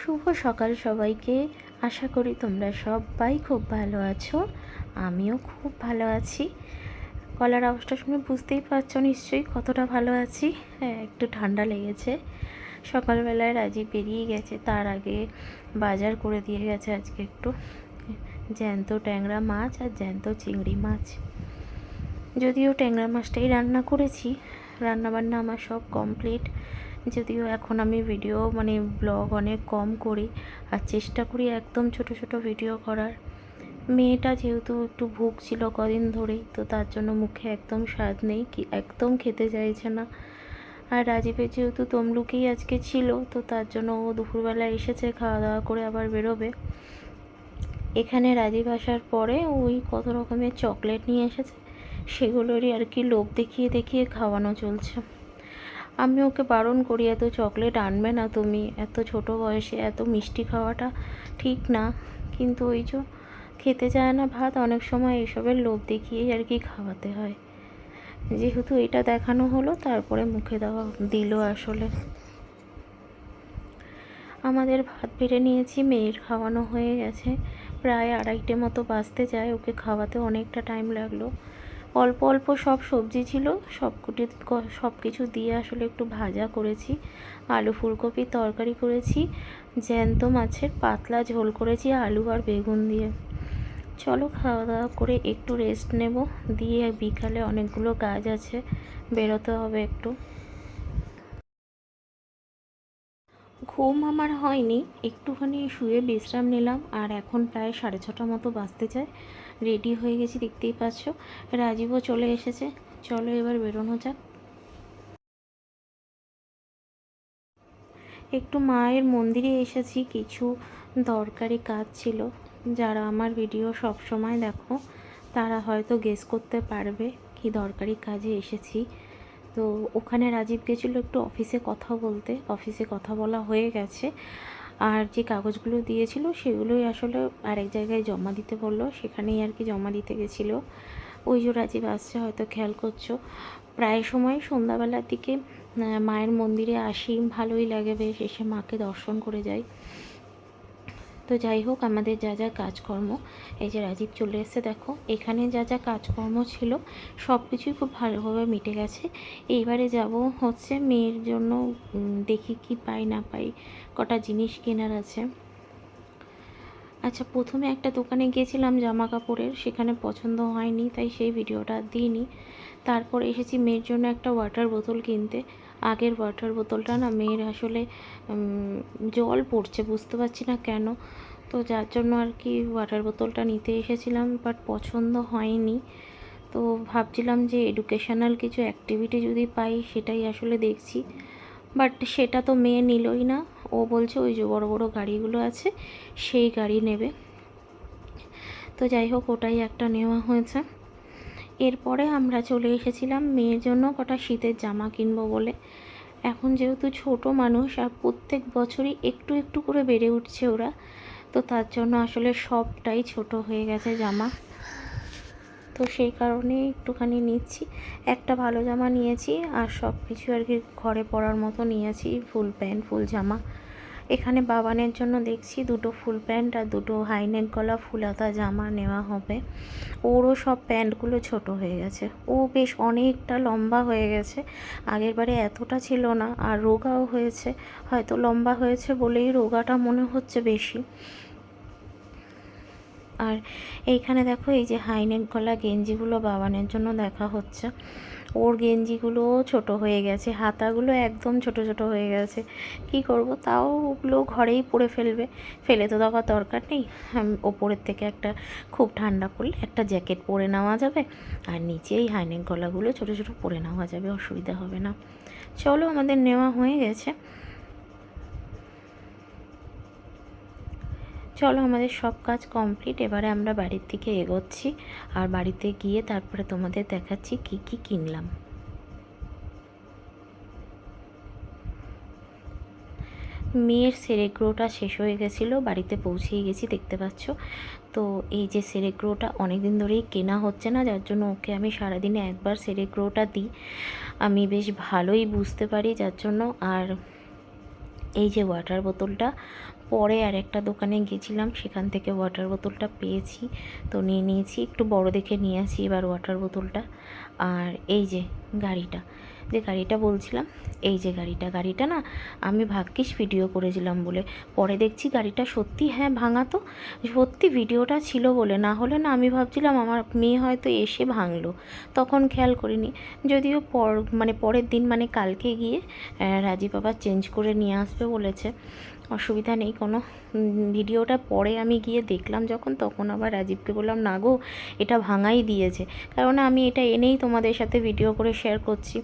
শুভ সকাল সবাইকে। আশা করি তোমরা সবাই খুব ভালো আছো। আমিও খুব ভালো আছি। গলার আওয়াজটা শুনে বুঝতেই পারছো নিশ্চয়ই কতটা ভালো আছি। হ্যাঁ, একটু ঠান্ডা লেগেছে। সকালবেলায় রাজীব বেরিয়ে গেছে, তার আগে বাজার করে দিয়ে গেছে আজকে একটু জ্যান্ত ট্যাংরা মাছ আর জ্যান্ত চিংড়ি মাছ। যদিও ট্যাংরা মাছটাই রান্না করেছি, রান্নাবান্না আমার সব কমপ্লিট। যদিও এখন আমি ভিডিও ব্লগ অনেক কম করি, আর চেষ্টা করি একদম ছোট ছোট ভিডিও করার। মেয়েটা যেহেতু একটু ভুগছিল কদিন ধরেই, তো তার জন্য মুখে একদম স্বাদ নেই, কি একদম খেতে চাইছে না। আর রাজীবের যেহেতু তমলুকেই আজকে ছিল, তো তার জন্য ও দুপুরবেলা এসেছে, খাওয়া দাওয়া করে আবার বেরোবে। এখানে রাজীব আসার পরে ওই কত রকমের চকলেট নিয়ে এসেছে, সেগুলোরই আর কি লোভ দেখিয়ে দেখিয়ে খাওয়ানো চলছে। আমি ওকে বারণ করি, এত চকলেট আনবে না তুমি, এত ছোট বয়সে এত মিষ্টি খাওয়াটা ঠিক না। কিন্তু ওই যে খেতে চায় না ভাত, অনেক সময় এসবের লোভ দেখিয়েই আর কি খাওয়াতে হয়। যেহেতু এটা দেখানো হলো, তারপরে মুখে দেওয়া দিল। আসলে আমাদের ভাত বেড়ে নিয়েছি, মেয়ের খাওয়ানো হয়ে গেছে, প্রায় 2:30 মতো বাজতে যায়। ওকে খাওয়াতে অনেকটা টাইম লাগলো। অল্প অল্প সব সবজি ছিল, সব কিছু দিয়ে আসলে একটু ভাজা করেছি, আলু ফুলকপির তরকারি করেছি, জ্যান্ত মাছের পাতলা ঝোল করেছি আলু আর বেগুন দিয়ে। চলো খাওয়া দাওয়া করে একটু রেস্ট নেব, দিয়ে বিকালে অনেকগুলো কাজ আছে, বেরোতে হবে একটু। ঘুম আমার হয়নি, একটুখানি শুয়ে বিশ্রাম নিলাম। আর এখন প্রায় 6:30 মতো বাজতে যায়। রেডি হয়ে গেছি, দেখতেই পাচ্ছ। রাজীবও চলে এসেছে। চলো এবার বেরোনো যাক। একটু মায়ের মন্দিরে এসেছি, কিছু দরকারি কাজ ছিল। যারা আমার ভিডিও সব সময় দেখো তারা হয়তো গেস করতে পারবে কি দরকারি কাজে এসেছি। তো ওখানে রাজীব গেছিলো একটু অফিসে কথা বলতে, অফিসে কথা বলা হয়ে গেছে। আর যে কাগজগুলো দিয়েছিল সেগুলোই আসলে আরেক জায়গায় জমা দিতে বললো, সেখানেই আর কি জমা দিতে গেছিলো। ওই যে রাজীব আসছে, হয়তো খেয়াল করছো। প্রায় সময় সন্ধ্যাবেলার দিকে মায়ের মন্দিরে আসি, ভালোই লাগে বেশ, এসে মাকে দর্শন করে যাই। তো যাই হোক, আমাদের যা যা কাজকর্ম, এই যে রাজীব চলে এসেছে দেখো, এখানে যা যা কাজকর্ম ছিল সব কিছুই খুব ভালোভাবে মিটে গেছে। এইবারে যাব হচ্ছে মেয়ের জন্য, দেখি কি পাই না পাই, কটা জিনিস কেনার আছে। আচ্ছা, প্রথমে একটা দোকানে গিয়েছিলাম জামা কাপড়ের, সেখানে পছন্দ হয়নি, তাই সেই ভিডিওটা দিইনি। তারপর এসেছি মেয়ের জন্য একটা ওয়াটার বোতল কিনতে। আগের ওয়াটার বোতলটা না মেয়ের আসলে জল পড়ছে, বুঝতে পারছি না কেন। তো যার জন্য আর কি ওয়াটার বোতলটা নিতে এসেছিলাম, বাট পছন্দ হয়নি। তো ভাবছিলাম যে এডুকেশনাল কিছু অ্যাক্টিভিটি যদি পাই, সেটাই আসলে দেখছি। বাট সেটা তো মেয়ে নিলই না, ও বলছে ওই যে বড় বড় গাড়িগুলো আছে সেই গাড়ি নেবে। তো যাই হোক, ওটাই একটা নেওয়া হয়েছে। এরপরে আমরা চলে এসেছিলাম মেয়ের জন্য কটা শীতের জামা কিনবো বলে। এখন যেহেতু ছোট মানুষ, আর প্রত্যেক বছরই একটু একটু করে বেড়ে উঠছে ওরা, তো তার জন্য আসলে সবটাই ছোট হয়ে গেছে জামা। তো সেই কারণে একটুখানি নিচ্ছি। একটা ভালো জামা নিয়েছি, আর সব কিছু আর কি ঘরে পরার মতো নিয়েছি, ফুল প্যান্ট ফুল জামা। এখানে বাবানের জন্য দেখছি দুটো ফুল প্যান্ট আর দুটো হাইনেক গলা ফুলাতা জামা নেওয়া হবে। ওরও সব প্যান্টগুলো ছোট হয়ে গেছে, ও বেশ অনেকটা লম্বা হয়ে গেছে, আগের বারে এতটা ছিল না। আর রোগাও হয়েছে, হয়তো লম্বা হয়েছে বলেই রোগাটা মনে হচ্ছে বেশি। আর এইখানে দেখো, এই যে হাইনেক গলা গেঞ্জিগুলো বাবানের জন্য দেখা হচ্ছে। ওর গেঞ্জিগুলো ছোট হয়ে গেছে, হাতাগুলো একদম ছোট ছোট হয়ে গেছে। কি করব, তাও ওগুলো ঘরেই পরে ফেলবে, ফেলে তো দেওয়ার দরকার নেই। ওপরের থেকে একটা, খুব ঠান্ডা পড়লে একটা জ্যাকেট পরে নেওয়া যাবে, আর নিচেই হাইনেক গলাগুলো ছোট ছোট পরে নেওয়া যাবে, অসুবিধা হবে না। চলো, আমাদের নেওয়া হয়ে গেছে। চলো, আমাদের সব কাজ কমপ্লিট, এবারে আমরা বাড়ির দিকে এগোচ্ছি। আর বাড়িতে গিয়ে তারপরে তোমাদের দেখাচ্ছি কি কি কিনলাম। মেয়ের সেরেগ্রোটা শেষ হয়ে গেছিলো, বাড়িতে পৌঁছেই গেছি, দেখতে পাচ্ছ। তো এই যে সেরেগ্রোটা অনেক দিন ধরেই কেনা হচ্ছে না, যার জন্য ওকে আমি সারাদিনে একবার সেরেগ্রোটা দিই। আমি বেশ ভালোই বুঝতে পারি যার জন্য। আর এই যে ওয়াটার বোতলটা, পরে আর একটা দোকানে গেছিলাম, সেখান থেকে ওয়াটার বোতলটা পেয়েছি, তো নিয়ে নিয়েছি। একটু বড় দেখে নিয়ে আসি এবার ওয়াটার বোতলটা। আর এই যে গাড়িটা, যে গাড়িটা বলছিলাম, এই যে গাড়িটা না আমি ভাগ্যিস ভিডিও করেছিলাম বলে, পরে দেখছি গাড়িটা সত্যি হ্যাঁ ভাঙা, তো সত্যি ভিডিওটা ছিল বলে, না হলে না আমি ভাবছিলাম আমার মেয়ে হয়তো এসে ভাঙলো, তখন খেয়াল করিনি। যদিও পরের দিন মানে কালকে গিয়ে রাজীব আবার চেঞ্জ করে নিয়ে আসবে বলেছে, অসুবিধা নেই কোনো। ভিডিওটা পরে আমি গিয়ে দেখলাম যখন, তখন আবার রাজীবকে বললাম না গো এটা ভাঙাই দিয়েছে, কারণ আমি এটা এনেই তোমাদের সাথে ভিডিও করে শেয়ার করছি।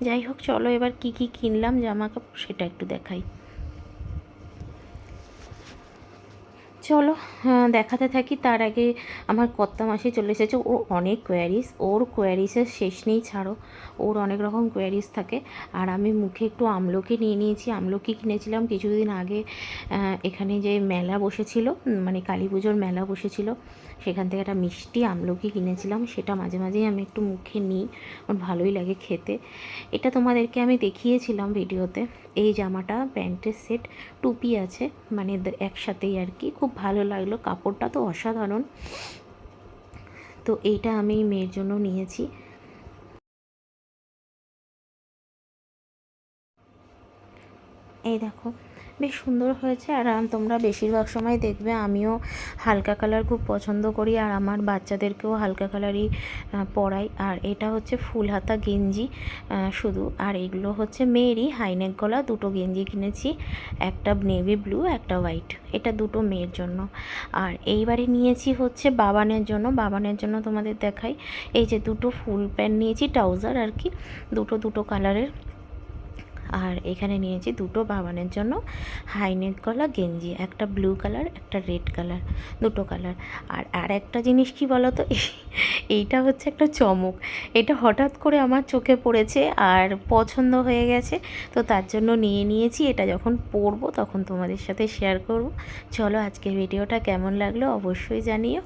যাই হোক, চলো এবার কি কি কিনলাম জামা কাপড় সেটা একটু দেখাই। চলো দেখাতে থাকি। তার আগে আমার কর্তা মাসি চলে এসেছে, ওর অনেক কোয়ারিস, ওর কোয়ারিসের শেষ নেই, ছাড়ো, ওর অনেক রকম কোয়ারিস থাকে। আর আমি মুখে একটু আমলকি নিয়ে নিয়েছি, আমলকি কিনেছিলাম কিছুদিন আগে, এখানে যে মেলা বসেছিল, মানে কালী পুজোর মেলা বসেছিল, সেখান থেকে একটা মিষ্টি আমলকি কিনেছিলাম, সেটা মাঝে মাঝেই আমি একটু মুখে নিই, ওর ভালোই লাগে খেতে। এটা তোমাদেরকে আমি দেখিয়েছিলাম ভিডিওতে। এই জামাটা প্যান্টের সেট, টুপি আছে, মানে একসাথেই আর কি, খুব ভালো লাগলো, কাপড়টা তো অসাধারণ। তো এইটা আমি মেয়ের জন্য নিয়েছি। এই দেখো, বেশ সুন্দর হয়েছে। আর তোমরা বেশিরভাগ সময় দেখবে আমিও হালকা কালার খুব পছন্দ করি, আর আমার বাচ্চাদেরকেও হালকা কালারই পরাই। আর এটা হচ্ছে ফুল হাতা গেঞ্জি শুধু, আর এগুলো হচ্ছে মেয়েরই হাইনেক গলা দুটো গেঞ্জি কিনেছি, একটা নেভি ব্লু একটা হোয়াইট, এটা দুটো মেয়ের জন্য। আর এইবারে নিয়েছি হচ্ছে বাবানের জন্য তোমাদের দেখাই। এই যে দুটো ফুল প্যান্ট নিয়েছি, ট্রাউজার আর কি, দুটো কালারের। আর এখানে নিয়েছি দুটো বাবানের জন্য হাইনেক গলা গেঞ্জি, একটা ব্লু কালার একটা রেড কালার, দুটো কালার। আর একটা জিনিস কি বলো তো, এইটা হচ্ছে একটা চমক, এটা হঠাৎ করে আমার চোখে পড়েছে আর পছন্দ হয়ে গেছে, তো তার জন্য নিয়ে নিয়েছি। এটা যখন পরবো তখন তোমাদের সাথে শেয়ার করব। চলো আজকের ভিডিওটা কেমন লাগলো অবশ্যই জানিও।